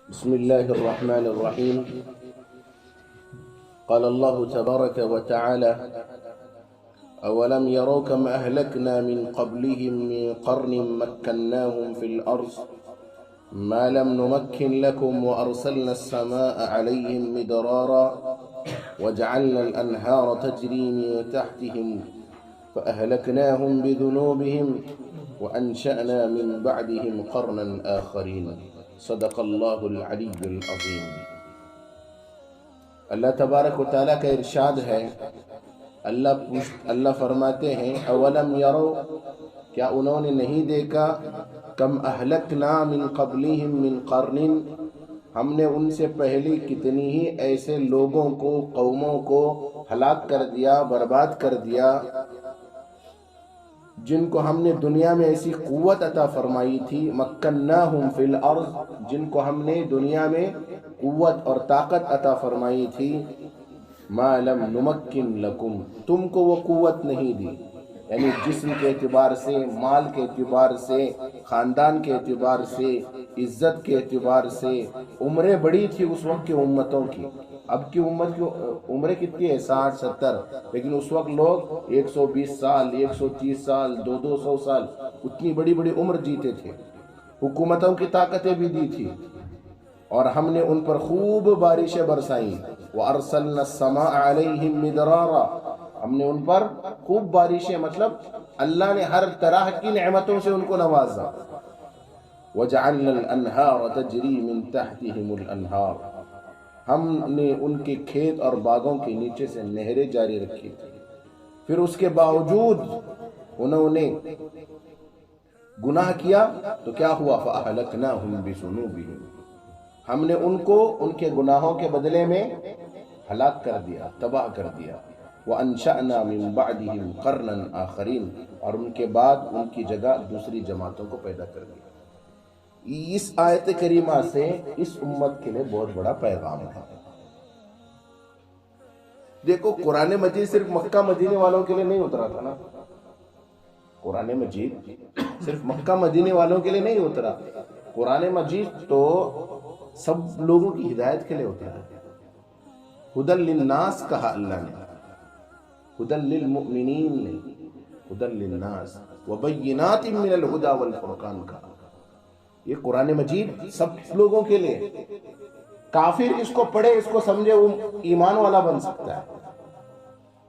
بسم الله الرحمن الرحيم. قال الله تبارك وتعالى: أولم يروا كم أهلكنا من قبلهم من قرن مكناهم في الأرض ما لم نمكن لكم وأرسلنا السماء عليهم مدرارا وجعلنا الأنهار تجري من تحتهم فأهلكناهم بذنوبهم وأنشأنا من بعدهم قرنا آخرين. صدق اللہ العلی العظیم. اللہ تبارک و تعالیٰ کا ارشاد ہے، اللہ فرماتے ہیں اولم یرو، کیا انہوں نے نہیں دیکھا، کم اہلکنا من قبلہم من قرن، ہم نے ان سے پہلی کتنی ہی ایسے لوگوں کو، قوموں کو ہلاک کر دیا، برباد کر دیا، جن کو ہم نے دنیا میں ایسی قوت عطا فرمائی تھی، مکناہم فی الارض، جن کو ہم نے دنیا میں قوت اور طاقت عطا فرمائی تھی، ما لم نمکن لکم، تم کو وہ قوت نہیں دی، یعنی جسم کے اعتبار سے، مال کے اعتبار سے، خاندان کے اعتبار سے، عزت کے اعتبار سے عمریں بڑی تھی اس وقت کی امتوں کی. اب کی امت کی عمریں کتنی ہے، 60-70، لیکن اس وقت لوگ 120 سال، 130 سال، 200 سال، اتنی بڑی بڑی عمر جیتے تھے. حکومتوں کی طاقتیں بھی دی تھی، اور ہم نے ان پر خوب بارشیں برسائیں. وَأَرْسَلْنَا السَّمَاءَ عَلَيْهِمْ مِدْرَارًا، ہم نے ان پر خوب بارشیں، مطلب اللہ نے ہر طرح کی نعمتوں سے ان کو نوازا. وَجَعَلْنَا الْأَنْهَارَ تَجْرِي مِنْ تَحْتِهِمُ الْأَنْهَارِ، ہم نے ان کے کھیت اور باغوں کے نیچے سے نہریں جاری رکھی تھی. پھر اس کے باوجود انہوں نے گناہ کیا تو کیا ہوا، فَأَهْلَكْنَاهُمْ بِذُنُوبِهِمْ، ہم نے ان کو ان کے گناہوں کے بدلے میں ہلاک کر دیا، تباہ کر دیا. وَأَنشَأْنَا مِن بَعْدِهِمْ قَرْنًا آخَرِينَ، اور ان کے بعد ان کی جگہ دوسری جماعتوں کو پیدا کر دیا. اس آیت کریمہ سے اس امت کے لیے بہت بڑا پیغام ہے. دیکھو، قرآن مجید صرف مکہ مدینے والوں کے لیے نہیں اترا تھا نا. قرآن مجید صرف مکہ مدینے والوں کے لیے نہیں اترا، قرآن مجید تو سب لوگوں کی ہدایت کے لیے اترا. ہدی للناس کہا اللہ نے، ہدی للمؤمنین نے، ہدی للناس وبینات من الہدی والفرقان کہا. یہ قرآن مجید سب لوگوں کے لیے، کافر اس کو پڑھے، اس کو سمجھے، وہ ایمان والا بن سکتا ہے.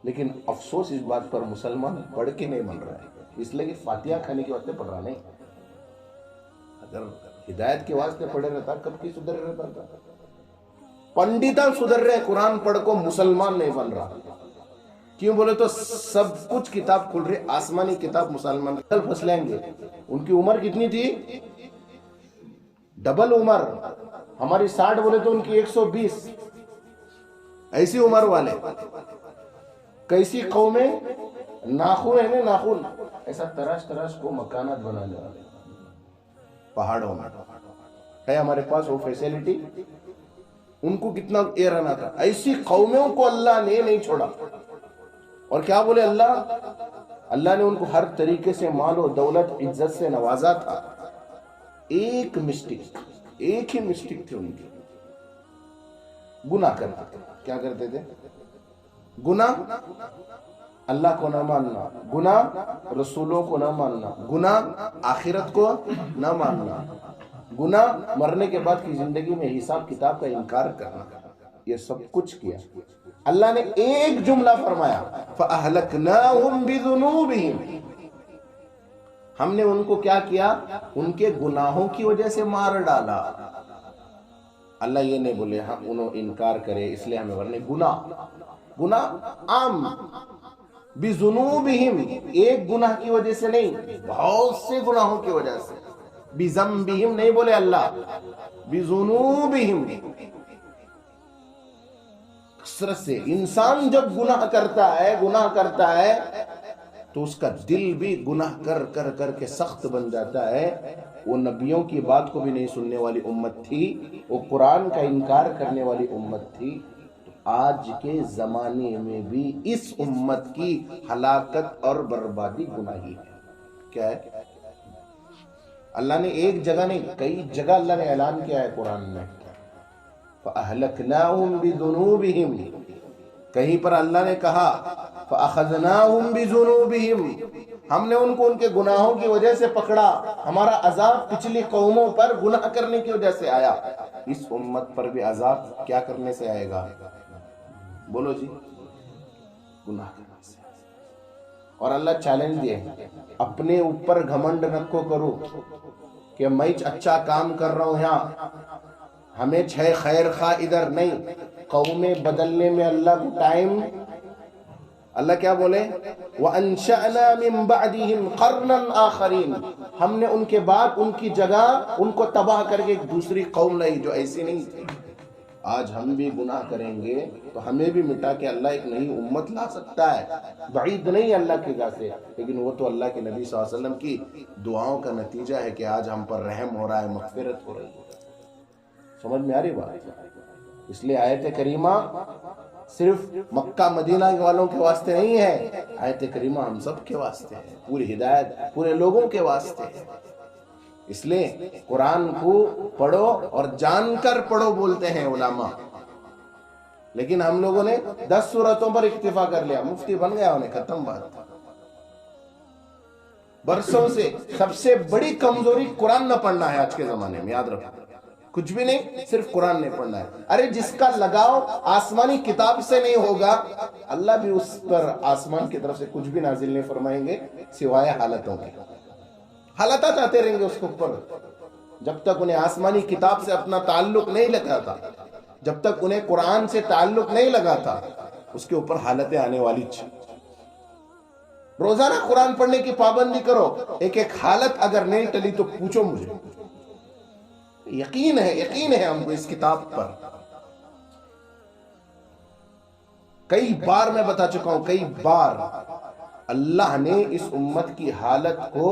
لیکن افسوس اس بات پر، مسلمان پڑھ کے نہیں بن رہا ہے، اس لیے کہ فاتحہ کھانے کے واسطے پڑھ رہا نہیں. اگر ہدایت کے واسطے پڑھے رہتا کب کی سدھر رہتا تھا. پنڈتاں سدھر رہے، قرآن پڑھ کو مسلمان نہیں بن رہا. کیوں بولے تو سب کچھ کتاب کھل رہی، آسمانی کتاب مسلمان کل پھسلیں گے. ان کی عمر کتنی تھی، ڈبل عمر. ہماری 60 بولے تو ان کی 120، ایسی عمر والے. کیسی قومیں، ناخن ہے نا، ناخن ایسا تراش تراش کو مکانات بنانے والے پہاڑوں میں ہے. ہمارے پاس وہ فیسیلٹی، ان کو کتنا ایرا نہ تھا. ایسی قوموں کو اللہ نے نہیں چھوڑا. اور کیا بولے اللہ نے ان کو ہر طریقے سے مال و دولت، عزت سے نوازا تھا. ایک ہی مسٹک تھی ان کی، گناہ کرتے تھے. کیا کرتے تھے؟ گناہ، اللہ کو نہ ماننا، گناہ رسولوں کو نہ ماننا، گناہ آخرت کو نہ ماننا، گناہ مرنے کے بعد کی زندگی میں حساب کتاب کا انکار کرنا. یہ سب کچھ کیا. اللہ نے ایک جملہ فرمایا، فَأَهْلَكْنَاهُمْ بِذُنُوبِهِمْ، ہم نے ان کو کیا کیا، ان کے گناہوں کی وجہ سے مار ڈالا. اللہ یہ نہیں بولے ہم انہوں انکار کرے اس لیے ہمیں، ورنہ گناہ عام. بِذُنُوبِهِمْ، ایک گناہ کی وجہ سے نہیں، بہت سے گناہوں کی وجہ سے. بِذَنبِهِمْ نہیں بولے اللہ، بِذُنُوبِهِمْ. کثرت سے انسان جب گناہ کرتا ہے تو اس کا دل بھی گناہ کر کے سخت بن جاتا ہے. وہ نبیوں کی بات کو بھی نہیں سننے والی امت تھی، وہ قرآن کا انکار کرنے والی امت تھی. آج کے زمانے میں بھی اس امت کی ہلاکت اور بربادی گناہی ہے. کیا ہے؟ اللہ نے ایک جگہ نہیں، کئی جگہ اللہ نے اعلان کیا ہے قرآن میں، فَأَهْلَكْنَاهُمْ بِذُنُوبِهِمْ، کہیں پر اللہ نے کہا فَأَخَذْنَاهُمْ بِذُنُوبِهِمْ، ہم نے ان کو ان کے گناہوں کی وجہ سے پکڑا. ہمارا عذاب پچھلی قوموں پر گناہ کرنے کی وجہ سے آیا، اس امت پر بھی عذاب کیا کرنے سے آئے گا؟ بولو جی، گناہ کرنے سے. اور اللہ چیلنج دیے، اپنے اوپر گھمنڈ نکو کرو کہ میں اچھا کام کر رہا ہوں یہاں، ہمیں چھے خیر خواہ ادھر نہیں. قومیں بدلنے میں اللہ کو ٹائم، اللہ کیا بولے وَأَنشَأْنَا مِن بَعْدِهِمْ قَرْنًا آخَرِينَ، ہم نے ان کے بعد ان کی جگہ ان کو تباہ کر کے ایک دوسری قوم لائی جو ایسی نہیں تھی. آج ہم بھی گناہ کریں گے تو ہمیں بھی مٹا کے اللہ ایک نئی امت لا سکتا ہے، بعید نہیں اللہ کی ذات سے، لیکن وہ تو اللہ کے نبی صلی اللہ علیہ وسلم کی دعاؤں کا نتیجہ ہے کہ آج ہم پر رحم ہو رہا ہے، مغفرت ہو رہی ہے. سمجھ میں آ رہی بات؟ اس لیے آیت کریمہ صرف مکہ مدینہ والوں کے واسطے نہیں ہے، آیت کریمہ ہم سب کے واسطے ہے، پوری ہدایت پورے لوگوں کے واسطے ہے. اس لیے قرآن کو پڑھو اور جان کر پڑھو بولتے ہیں علماء، لیکن ہم لوگوں نے 10 سورتوں پر اکتفا کر لیا، مفتی بن گیا انہیں، ختم بات. برسوں سے سب سے بڑی کمزوری قرآن نہ پڑھنا ہے آج کے زمانے میں، یاد رکھو. کچھ بھی نہیں، صرف قرآن نہیں پڑھنا ہے. ارے جس کا لگاؤ آسمانی کتاب سے نہیں ہوگا، اللہ بھی اس پر آسمان کی طرف سے کچھ بھی نازل نہیں فرمائیں گے سوائے حالتوں کے. حالتہ چاہتے رہیں گے اس کے اوپر، جب تک انہیں آسمانی کتاب سے اپنا تعلق نہیں لگا تھا، جب تک انہیں قرآن سے تعلق نہیں لگا تھا، اس کے اوپر حالتیں آنے والی تھی. روزانہ قرآن پڑھنے کی پابندی کرو، ایک ایک حالت اگر نہیں ٹلی تو پوچھو مجھے. یقین ہے ہم کو اس کتاب پر. کئی بار میں بتا چکا ہوں، کئی بار اللہ نے اس امت کی حالت کو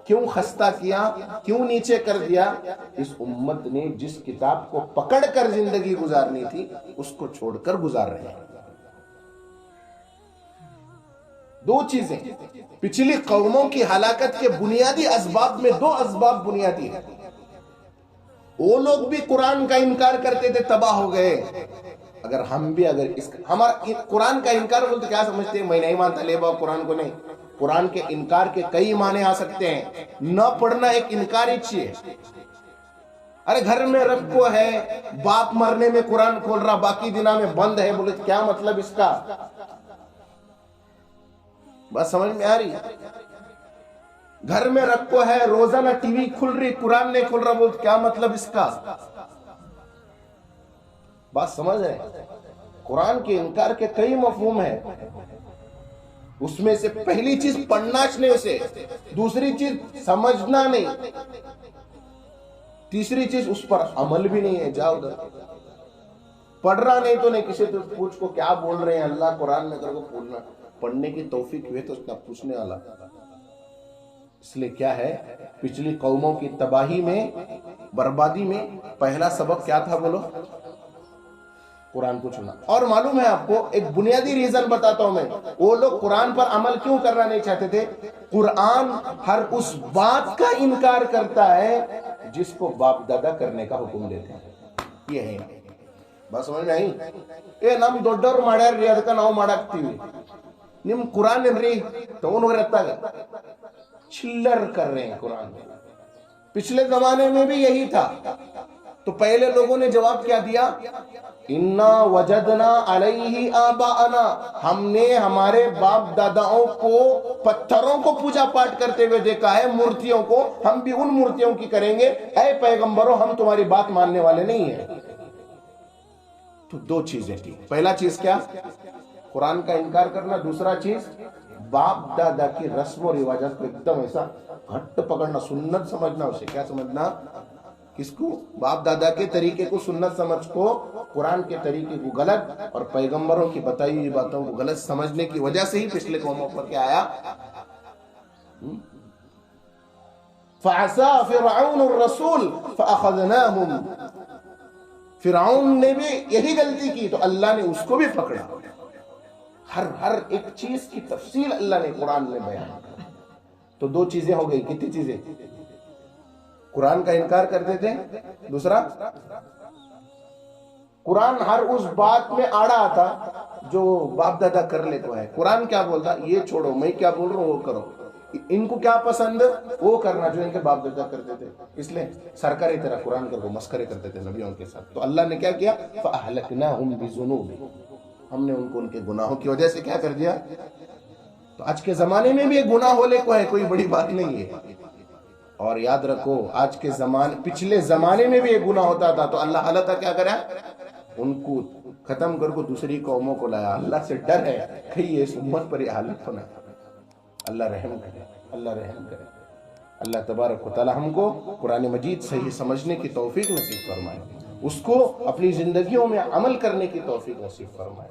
کیوں خستہ کیا، کیوں نیچے کر دیا. اس امت نے جس کتاب کو پکڑ کر زندگی گزارنی تھی اس کو چھوڑ کر گزار رہے ہیں. دو چیزیں پچھلی قوموں کی ہلاکت کے بنیادی اسباب میں، دو اسباب بنیادی ہیں. وہ لوگ بھی قرآن کا انکار کرتے تھے، تباہ ہو گئے. اگر ہم بھی ہمارا قرآن کا انکار بولتے کیا سمجھتے ہیں؟ میں نہیں مانتا لے با قرآن کو. نہیں، قرآن کے انکار کے کئی معنی آ سکتے ہیں. نہ پڑھنا ایک انکار ہی چیئے. ارے گھر میں رکھو ہے، باپ مرنے میں قرآن کھول رہا، باقی دنوں میں بند ہے، بولے کیا مطلب اس کا؟ بس سمجھ میں آ رہی؟ گھر میں رکھو ہے، روزانہ ٹی وی کھل رہی، قرآن نہیں کھل رہا، بولتے کیا مطلب اس کا؟ بات سمجھ رہے؟ قرآن کے انکار کے کئی مفہوم ہیں. اس میں سے پہلی چیز پڑھنا نہیں اسے، دوسری چیز سمجھنا نہیں، تیسری چیز اس پر عمل بھی نہیں ہے. جاؤ ادھر پڑھ رہا نہیں تو نہیں، کسی تو پوچھ کو کیا بول رہے ہیں اللہ قرآن میں، کر کو پوچھنا. پڑھنے کی توفیق ہوئے تو اس کا پوچھنے والا. اس لیے کیا ہے، پچھلی قوموں کی تباہی میں، بربادی میں پہلا سبب کیا تھا بولو؟ قرآن کو چھوڑنا. اور معلوم ہے آپ کو، ایک بنیادی ریزن بتاتا ہوں میں، وہ لوگ قرآن پر عمل کیوں کرنا نہیں چاہتے تھے. قرآن ہر اس بات کا انکار کرتا ہے جس کو باپ دادا کرنے کا حکم دیتے ہیں. یہ ہے بس سمجھ میں آئی؟ اے نم دوڈر ماڑیار ری ادکا ناو ماڑاکتیوی نم قرآن ری تو انہوں رہتا گا چلر کر رہے ہیں قرآن میں. پچھلے زمانے میں بھی یہی تھا. تو پہلے لوگوں نے جواب کیا دیا؟ انا وجدنا علیہ آباءنا، ہم نے ہمارے باپ داداؤں کو پتھروں کو پوجا پاٹ کرتے ہوئے دیکھا ہے، مورتیوں کو، ہم بھی ان مورتیوں کی کریں گے. اے پیغمبروں، ہم تمہاری بات ماننے والے نہیں ہیں. تو دو چیزیں تھی. پہلا چیز کیا؟ قرآن کا انکار کرنا. دوسرا چیز باپ دادا کی رسم و رواجات کو ایک دم ایسا گھٹ پکڑنا، سنت سمجھنا. اسے کیا سمجھنا؟ کس کو؟ باپ دادا کے طریقے کو سنت سمجھ کو، قرآن کے طریقے کو غلط، اور پیغمبروں کی بتائی ہوئی باتوں کو غلط سمجھنے کی وجہ سے ہی پچھلے قوموں پر کیا آیا؟ فَعَصَى فِرْعَوْنُ الرَّسُولَ فَأَخَذْنَاهُمْ، فرعون نے بھی یہی غلطی کی تو اللہ نے اس کو بھی پکڑا. ہر ایک چیز کی تفصیل اللہ نے قرآن میں بیان کی. تو دو چیزیں ہو گئی. کتنی چیزیں؟ قرآن کا انکار کرتے تھے، دوسرا قرآن ہر اس بات میں آڑا آتا جو باپ دادا کر لے تو ہے. قرآن کیا بولتا؟ یہ چھوڑو، میں کیا بول رہا ہوں وہ کرو. ان کو کیا پسند وہ کرنا جو ان کے باپ دادا کرتے تھے. اس لیے سرکاری طرح قرآن کر کو مسخرے کرتے تھے نبیوں کے ساتھ. تو اللہ نے کیا کیا؟ فَأَهْلَكْنَاهُمْ بِذُنُوبِهِمْ، ہم نے ان کو ان کے گناہوں کی وجہ سے کیا کر دیا. تو آج کے زمانے میں بھی گناہ ہولے کو ہے، کوئی بڑی بات نہیں ہے. اور یاد رکھو آج کے زمانے، پچھلے زمانے میں بھی یہ گناہ ہوتا تھا تو اللہ تعالیٰ کیا کرا؟ ان کو ختم کر کو دوسری قوموں کو لایا. اللہ سے ڈر ہے کہیں اس امت پر یہ حالت ہونا. اللہ رحم کرے، اللہ رحم کرے. اللہ تبارک و تعالی ہم کو قرآن مجید صحیح سمجھنے کی توفیق نصیب فرمائے، اس کو اپنی زندگیوں میں عمل کرنے کی توفیق نصیب فرمائے.